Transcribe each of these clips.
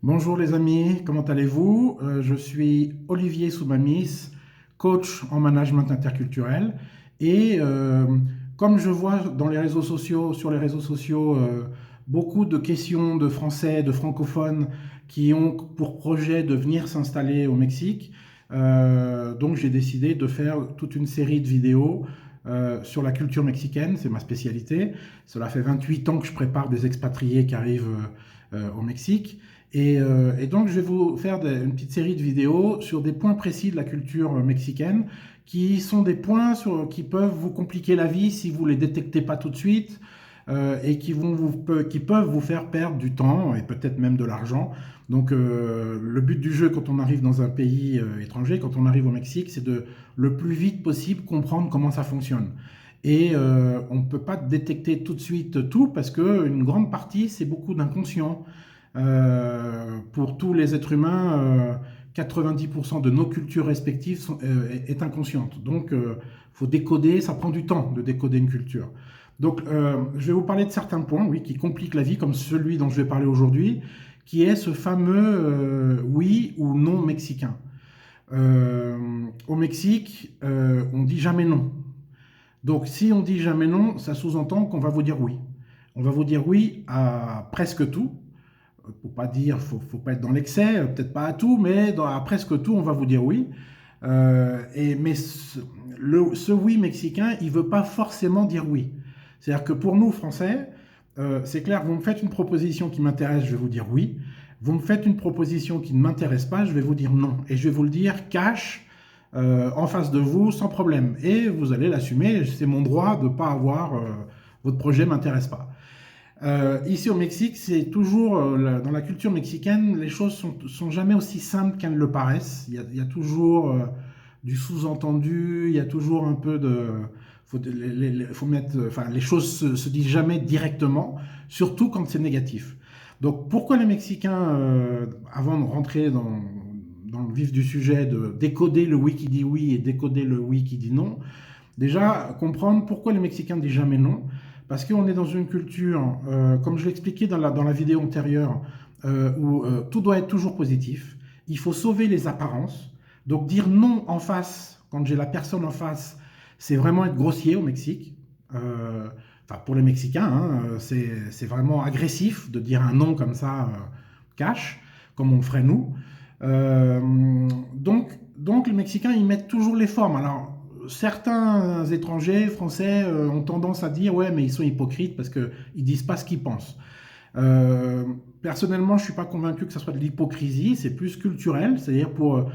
Bonjour les amis, comment allez-vous? Je suis Olivier Soumamis, coach en management interculturel et comme je vois dans les réseaux sociaux, sur les réseaux sociaux, beaucoup de questions de Français, de francophones qui ont pour projet de venir s'installer au Mexique, donc j'ai décidé de faire toute une série de vidéos sur la culture mexicaine, c'est ma spécialité. Cela fait 28 ans que je prépare des expatriés qui arrivent au Mexique. Et donc, je vais vous faire une petite série de vidéos sur des points précis de la culture mexicaine qui sont des points qui peuvent vous compliquer la vie si vous ne les détectez pas tout de suite et qui peuvent vous faire perdre du temps et peut-être même de l'argent. Donc, le but du jeu quand on arrive dans un pays étranger, quand on arrive au Mexique, c'est de le plus vite possible comprendre comment ça fonctionne. Et on ne peut pas détecter tout de suite tout parce qu'une grande partie, c'est beaucoup d'inconscient. Pour tous les êtres humains, 90% de nos cultures respectives est inconsciente. Donc, il faut décoder, ça prend du temps de décoder une culture. Donc, je vais vous parler de certains points, oui, qui compliquent la vie, comme celui dont je vais parler aujourd'hui, qui est ce fameux oui ou non mexicain. Au Mexique, on dit jamais non. Donc, si on dit jamais non, ça sous-entend qu'on va vous dire oui. On va vous dire oui à presque tout. Pour pas dire, faut pas être dans l'excès, peut-être pas à tout, mais à presque tout, on va vous dire oui. Mais ce oui mexicain, il veut pas forcément dire oui. C'est-à-dire que pour nous, Français, c'est clair, vous me faites une proposition qui m'intéresse, je vais vous dire oui. Vous me faites une proposition qui ne m'intéresse pas, je vais vous dire non. Et je vais vous le dire cash, en face de vous, sans problème. Et vous allez l'assumer, c'est mon droit de ne pas avoir, votre projet ne m'intéresse pas. Ici au Mexique, c'est toujours, dans la culture mexicaine, les choses sont jamais aussi simples qu'elles le paraissent. Il y a toujours du sous-entendu, il y a toujours un peu de... Faut mettre, enfin, les choses se disent jamais directement, surtout quand c'est négatif. Donc pourquoi les Mexicains, avant de rentrer dans le vif du sujet, de décoder le oui qui dit oui et décoder le oui qui dit non, déjà comprendre pourquoi les Mexicains disent jamais non. Parce qu'on est dans une culture, comme je l'expliquais dans la vidéo antérieure, où tout doit être toujours positif. Il faut sauver les apparences. Donc dire non en face, quand j'ai la personne en face, c'est vraiment être grossier au Mexique. Enfin, pour les Mexicains, hein, c'est vraiment agressif de dire un non comme ça, cash, comme on le ferait nous. Donc les Mexicains, ils mettent toujours les formes. Alors, certains étrangers français ont tendance à dire ouais mais ils sont hypocrites parce qu'ils disent pas ce qu'ils pensent. Euh, Personnellement je suis pas convaincu que ça soit de l'hypocrisie, c'est plus culturel, c'est-à-dire pour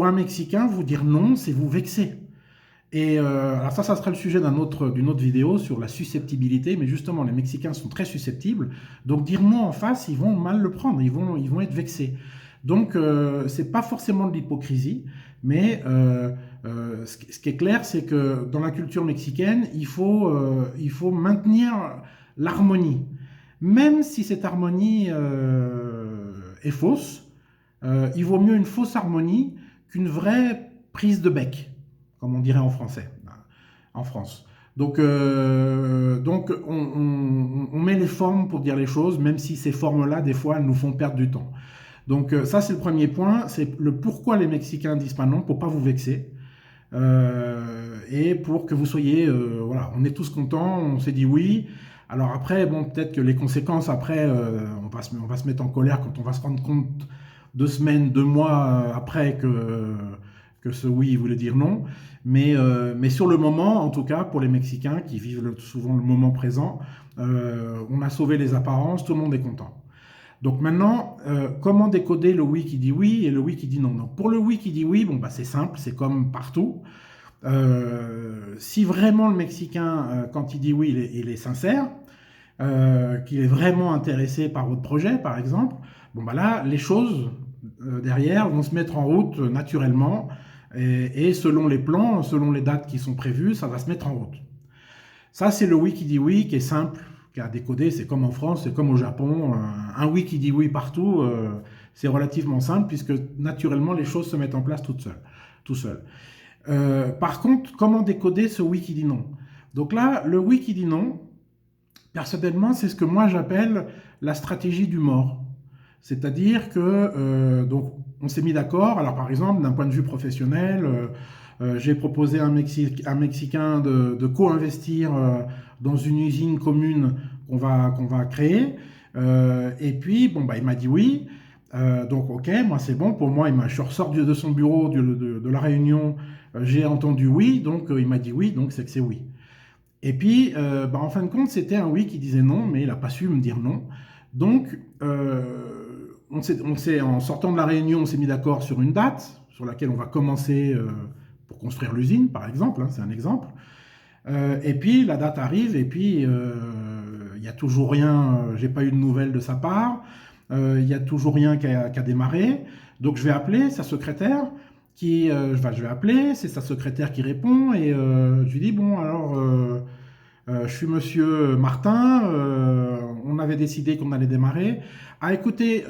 un Mexicain vous dire non c'est vous vexer. Et alors ça sera le sujet d'une autre vidéo sur la susceptibilité, mais justement les Mexicains sont très susceptibles, donc dire non en face ils vont mal le prendre, ils vont être vexés. Donc c'est pas forcément de l'hypocrisie, mais ce qui est clair c'est que dans la culture mexicaine il faut maintenir l'harmonie, même si cette harmonie est fausse. Il vaut mieux une fausse harmonie qu'une vraie prise de bec, comme on dirait en français, en France. Donc on met les formes pour dire les choses, même si ces formes-là, des fois, elles nous font perdre du temps. Donc ça, c'est le premier point, c'est le pourquoi les Mexicains disent pas non, pour pas vous vexer. Et pour que vous soyez, voilà, on est tous contents, on s'est dit oui. Alors après, bon, peut-être que les conséquences, après, on va se mettre en colère quand on va se rendre compte 2 semaines, 2 mois après que ce oui voulait dire non. Mais sur le moment, en tout cas, pour les Mexicains qui vivent souvent le moment présent, on a sauvé les apparences, tout le monde est content. Donc maintenant, comment décoder le oui qui dit oui et le oui qui dit non? Donc pour le oui qui dit oui, bon, bah, c'est simple, c'est comme partout. Si vraiment le Mexicain, quand il dit oui, il est sincère, qu'il est vraiment intéressé par votre projet, par exemple, bon, bah là, les choses derrière vont se mettre en route naturellement et selon les plans, selon les dates qui sont prévues, ça va se mettre en route. Ça, c'est le oui qui dit oui, qui est simple, qui a décodé, c'est comme en France, c'est comme au Japon. Un oui qui dit oui partout, c'est relativement simple, puisque naturellement, les choses se mettent en place toutes seules, tout seul. Par contre, comment décoder ce oui qui dit non? Donc là, le oui qui dit non, personnellement, c'est ce que moi j'appelle la stratégie du mort. C'est-à-dire que donc on s'est mis d'accord. Alors par exemple, d'un point de vue professionnel, j'ai proposé à un Mexicain de co-investir dans une usine commune qu'on va créer. Et puis, bon, bah, il m'a dit oui. Donc, ok, moi c'est bon. Pour moi, je ressors de son bureau de la réunion, j'ai entendu oui, donc il m'a dit oui, donc c'est que c'est oui. Et puis, bah, en fin de compte, c'était un oui qui disait non, mais il n'a pas su me dire non. Donc, en sortant de la réunion, on s'est mis d'accord sur une date sur laquelle on va commencer pour construire l'usine, par exemple, hein, c'est un exemple. Et puis, la date arrive, et puis, il n'y a toujours rien, j'ai pas eu de nouvelles de sa part, il n'y a toujours rien qui a démarré. Donc, je vais appeler sa secrétaire, je vais appeler, c'est sa secrétaire qui répond, et je lui dis, bon, alors... je suis monsieur Martin, on avait décidé qu'on allait démarrer. Ah écoutez,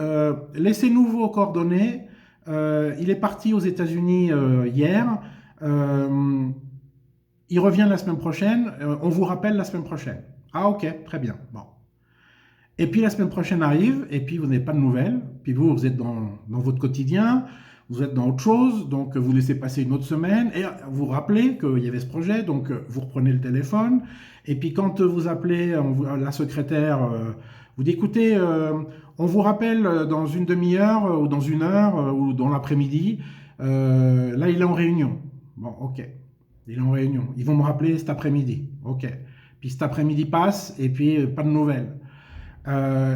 laissez-nous vos coordonnées. Il est parti aux États-Unis hier. Euh, il revient la semaine prochaine. On vous rappelle la semaine prochaine. Ah ok, très bien. Bon. Et puis la semaine prochaine arrive, et puis vous n'avez pas de nouvelles. Puis vous êtes dans votre quotidien, vous êtes dans autre chose, donc vous laissez passer une autre semaine, et vous vous rappelez qu'il y avait ce projet, donc vous reprenez le téléphone. Et puis quand vous appelez la secrétaire, vous dites écoutez, on vous rappelle dans une demi-heure, ou dans une heure, ou dans l'après-midi. Là, il est en réunion. Bon, ok. Il est en réunion. Ils vont me rappeler cet après-midi. Ok. Puis cet après-midi passe, et puis pas de nouvelles.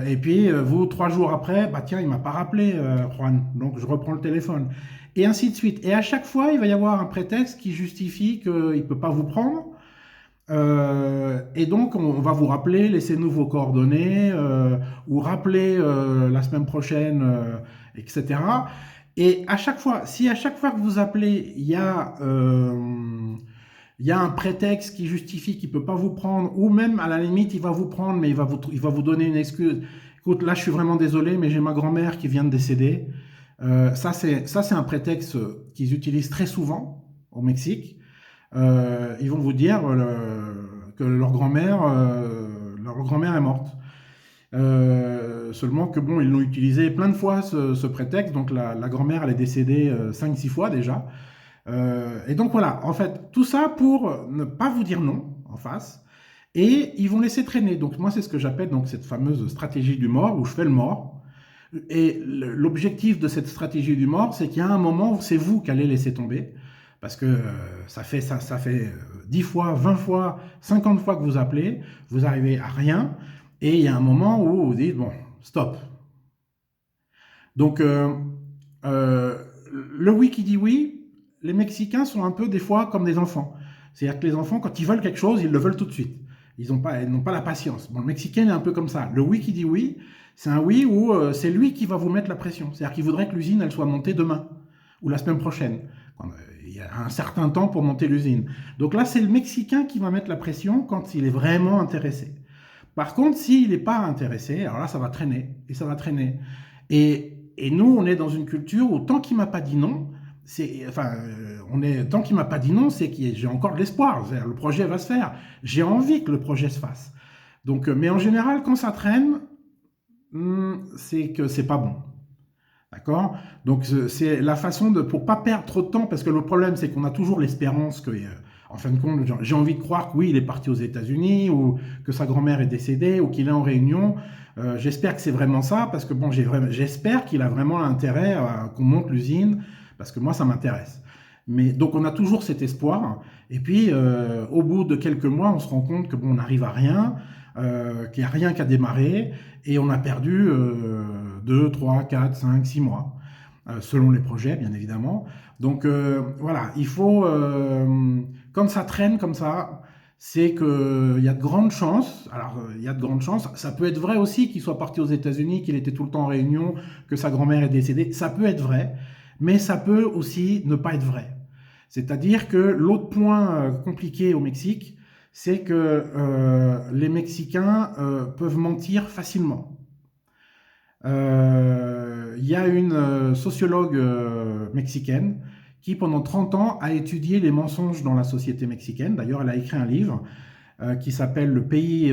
Et puis, vous, 3 jours après, bah tiens, il m'a pas rappelé, Juan, donc je reprends le téléphone. Et ainsi de suite. Et à chaque fois, il va y avoir un prétexte qui justifie qu'il ne peut pas vous prendre. Et donc, on va vous rappeler, laissez-nous vos coordonnées, ou rappeler la semaine prochaine, etc. Et à chaque fois, si à chaque fois que vous appelez, il y a un prétexte qui justifie qu'il ne peut pas vous prendre, ou même à la limite il va vous prendre, mais il va vous donner une excuse. Écoute, là je suis vraiment désolé, mais j'ai ma grand-mère qui vient de décéder. Ça c'est un prétexte qu'ils utilisent très souvent au Mexique. Ils vont vous dire que leur grand-mère est morte. Seulement que bon, ils l'ont utilisé plein de fois ce prétexte. Donc la grand-mère elle est décédée 5-6 fois déjà. Et donc voilà, en fait, tout ça pour ne pas vous dire non en face, et ils vont laisser traîner. Donc moi, c'est ce que j'appelle donc cette fameuse stratégie du mort, où je fais le mort. Et l'objectif de cette stratégie du mort, c'est qu'il y a un moment où c'est vous qui allez laisser tomber, parce que ça fait 10 fois, 20 fois, 50 fois que vous appelez, vous arrivez à rien, et il y a un moment où vous dites, bon, stop. Donc, euh, le oui qui dit oui, les Mexicains sont un peu des fois comme des enfants. C'est-à-dire que les enfants, quand ils veulent quelque chose, ils le veulent tout de suite. Ils n'ont pas la patience. Bon, le Mexicain est un peu comme ça. Le oui qui dit oui, c'est un oui où c'est lui qui va vous mettre la pression. C'est-à-dire qu'il voudrait que l'usine elle soit montée demain ou la semaine prochaine. Il y a un certain temps pour monter l'usine. Donc là, c'est le Mexicain qui va mettre la pression quand il est vraiment intéressé. Par contre, s'il n'est pas intéressé, alors là, ça va traîner et ça va traîner. Et nous, on est dans une culture où tant qu'il m'a pas dit non, tant qu'il m'a pas dit non, c'est que j'ai encore de l'espoir. Le projet va se faire. J'ai envie que le projet se fasse. Donc, mais en général, quand ça traîne, c'est que c'est pas bon. D'accord? Donc, c'est la façon pour pas perdre trop de temps, parce que le problème, c'est qu'on a toujours l'espérance que, en fin de compte, j'ai envie de croire que oui, il est parti aux États-Unis, ou que sa grand-mère est décédée, ou qu'il est en réunion. J'espère que c'est vraiment ça, parce que bon, j'espère qu'il a vraiment intérêt à qu'on monte l'usine, parce que moi, ça m'intéresse. Mais donc, on a toujours cet espoir. Et puis, au bout de quelques mois, on se rend compte que bon, on n'arrive à rien, qu'il n'y a rien qu'à démarrer, et on a perdu 2, 3, 4, 5, 6 mois, selon les projets, bien évidemment. Donc, voilà, il faut, quand ça traîne comme ça, c'est qu'il y a de grandes chances, alors il y a de grandes chances, ça peut être vrai aussi qu'il soit parti aux États-Unis, qu'il était tout le temps en réunion, que sa grand-mère est décédée, ça peut être vrai, mais ça peut aussi ne pas être vrai. C'est-à-dire que l'autre point compliqué au Mexique, c'est que les Mexicains peuvent mentir facilement. Il y a une sociologue mexicaine qui, pendant 30 ans, a étudié les mensonges dans la société mexicaine. D'ailleurs, elle a écrit un livre qui s'appelle le pays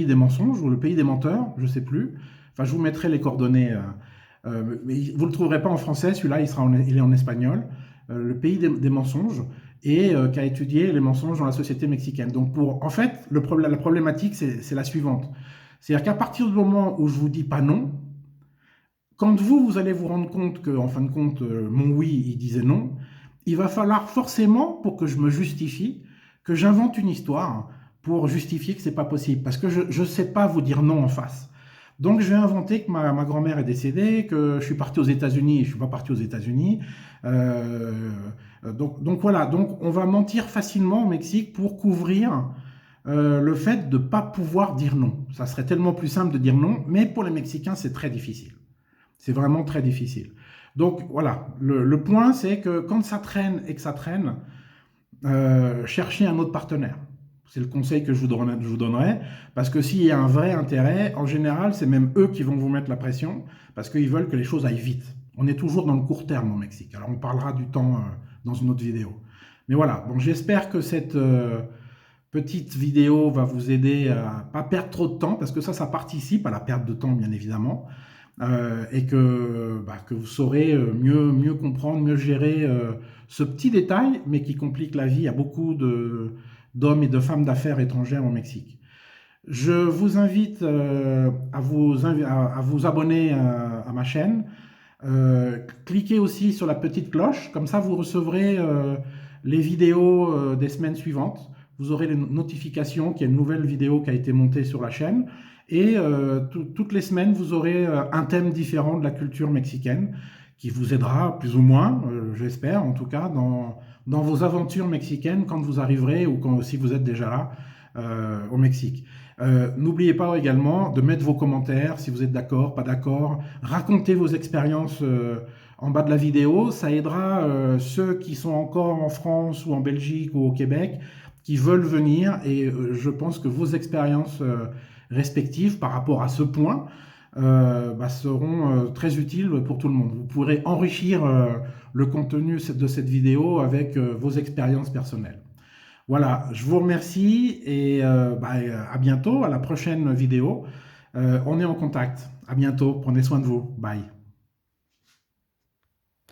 des mensonges ou le pays des menteurs, je ne sais plus. Enfin, je vous mettrai les coordonnées. Mais vous ne le trouverez pas en français, celui-là, il est en espagnol. Le pays des mensonges, et qui a étudié les mensonges dans la société mexicaine. Donc, en fait, la problématique, c'est la suivante. C'est-à-dire qu'à partir du moment où je vous dis pas non, quand vous allez vous rendre compte qu'en fin de compte, mon oui, il disait non, il va falloir forcément, pour que je me justifie, que j'invente une histoire pour justifier que c'est pas possible. Parce que je ne sais pas vous dire non en face. Donc je vais inventer que ma grand-mère est décédée, que je suis parti aux États-Unis et je ne suis pas parti aux États-Unis. Donc voilà, donc on va mentir facilement au Mexique pour couvrir le fait de ne pas pouvoir dire non. Ça serait tellement plus simple de dire non, mais pour les Mexicains, c'est très difficile. C'est vraiment très difficile. Donc voilà, le point c'est que quand ça traîne et que ça traîne, cherchez un autre partenaire. C'est le conseil que je vous donnerai, parce que s'il y a un vrai intérêt, en général, c'est même eux qui vont vous mettre la pression, parce qu'ils veulent que les choses aillent vite. On est toujours dans le court terme au Mexique. Alors on parlera du temps dans une autre vidéo. Mais voilà, donc j'espère que cette petite vidéo va vous aider à ne pas perdre trop de temps, parce que ça participe à la perte de temps, bien évidemment. Et que vous saurez mieux comprendre, mieux gérer ce petit détail, mais qui complique la vie à beaucoup d'hommes et de femmes d'affaires étrangères au Mexique. Je vous invite à vous abonner à ma chaîne. Cliquez aussi sur la petite cloche, comme ça vous recevrez les vidéos des semaines suivantes. Vous aurez les notifications qu'il y a une nouvelle vidéo qui a été montée sur la chaîne. Et toutes les semaines, vous aurez un thème différent de la culture mexicaine qui vous aidera plus ou moins, j'espère en tout cas, dans vos aventures mexicaines quand vous arriverez ou si vous êtes déjà là au Mexique. N'oubliez pas également de mettre vos commentaires si vous êtes d'accord, pas d'accord. Racontez vos expériences en bas de la vidéo. Ça aidera ceux qui sont encore en France ou en Belgique ou au Québec qui veulent venir. Et je pense que vos expériences respectives par rapport à ce point seront très utiles pour tout le monde. Vous pourrez enrichir le contenu de cette vidéo avec vos expériences personnelles. Voilà, je vous remercie et à bientôt, à la prochaine vidéo. On est en contact. À bientôt, prenez soin de vous. Bye.